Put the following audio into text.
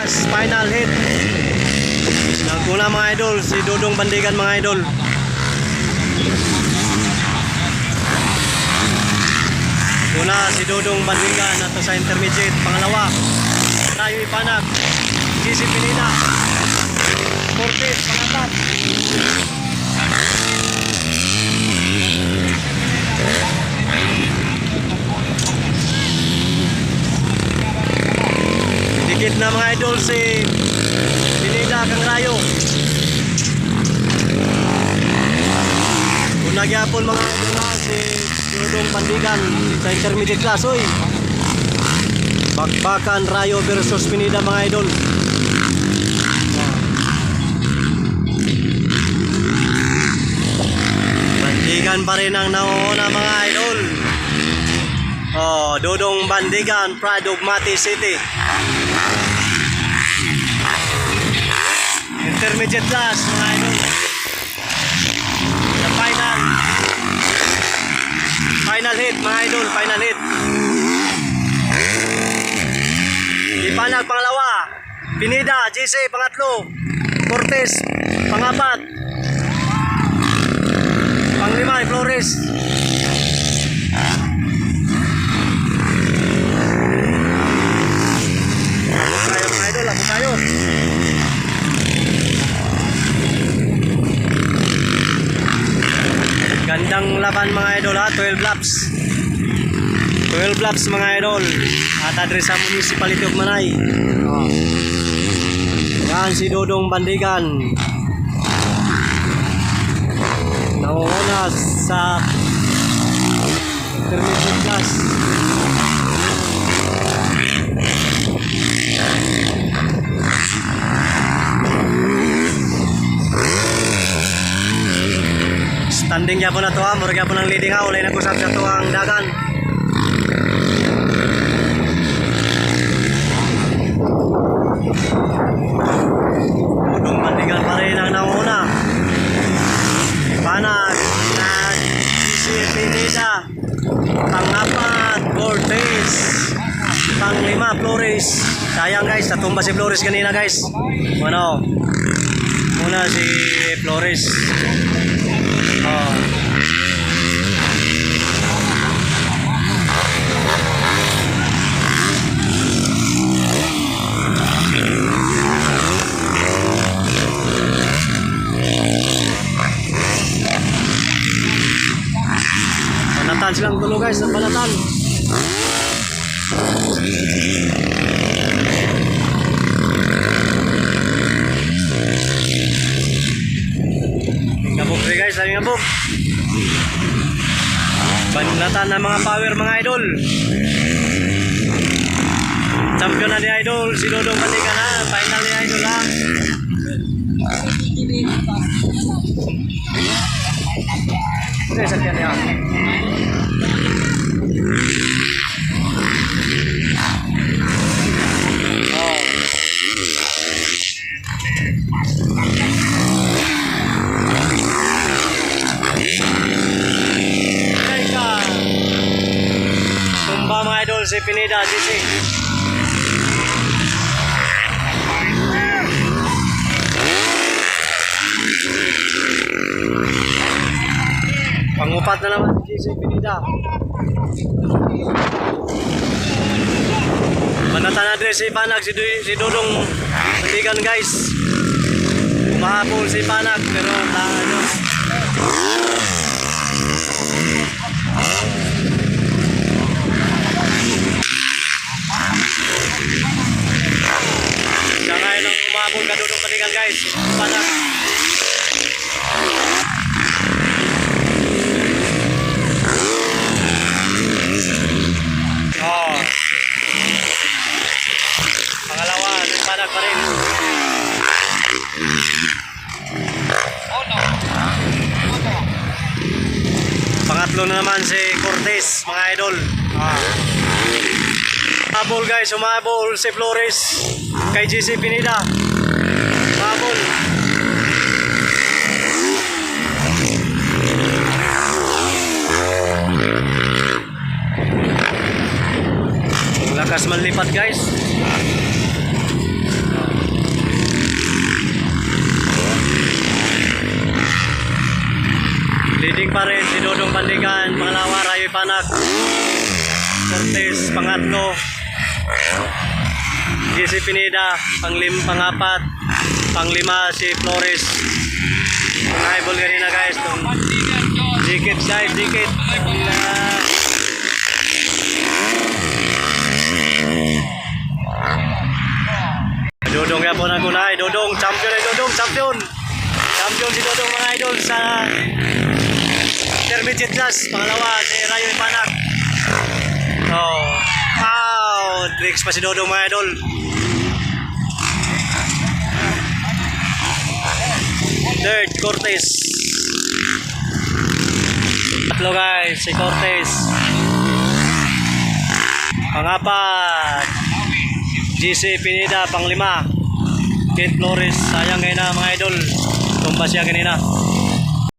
last final hit. Naguna mga idol, si Dodong Bandigan mga idol. Una si Dodong Bandigan at sa intermediate. Pangalawa, Rayo Ipanag, GC Pineda, Cortez, pangapat. Dikit na mga idol si Pineda kang Rayo. Kung nagyapon mga idol na si Dodong Bandigan sa intermediate class, oy. Bakbakan Rayo versus Pineda mga idol. Bandigan pa rin ang nauuna mga idol. Oh, Dodong Bandigan, Pride of Mati City. Intermediate class mga idol. The final hit mga idol, final hit. Ipanag pangalawa, Pineda, GC pangatlo, Cortez pangapat, panglima Flores. Tayo mga idol, ako tayo. Gandang laban mga idol ha, 12 laps. 12 laps mga idol. At address sa Municipality of Manay. Oh. Yan si Dodong Bandigan. Nauuna sa intermediate class. Standing niya po na to ha, murag po ng leading ha, ulay nag-usap sa to ang dagan. Dodong Bandigan pa rin ang nauna. Ipanag na GC Pineda, pangapat Cortez, panglima Flores. Sayang guys, natumba si Flores kanina guys. Ano, muna si Flores. Oh. Banatan silang tulo guys, banatan. Ngabok rin guys, sabi ngabok. Banatan ng mga power mga idol. Champion na ni idol, si Dodong Bandigan ha. Final ni idol ha. Okay, sakyan niya. Mga idol si Pineda GC. Pangupat na naman si GC Pineda. Banatan address si Panag, si Dodong Bandigan guys. Umahapol si Panag pero ano. Ngayon ang umabol ka Dodong Bandigan guys. Panag. Oh. Pangalawa, Panag pa rin. Pangatlo na naman si Cortez mga idol. Umabol guys, umabol si Flores kay GC Pineda. Umabol. Lakas manlipat guys. Panak. Cortez, pangatlo. JC Pineda, pangapat. Panglima si Flores. Mga idol kanina guys. Dikit guys, dikit. Dodong ya po na kunay. Dodong, champion ay Dodong, champion. Champion si Dodong mga idol sa Intermediate class. Pangalawa si Rayo Panak. Oh, wow, tricks pa si Dodong mga idol. Third, Cortez. Tatlo guys, si Cortez. Pangapat, JC Pineda, panglima. Kate Flores, sayang ngayon na mga idol. Tumba siya kanina.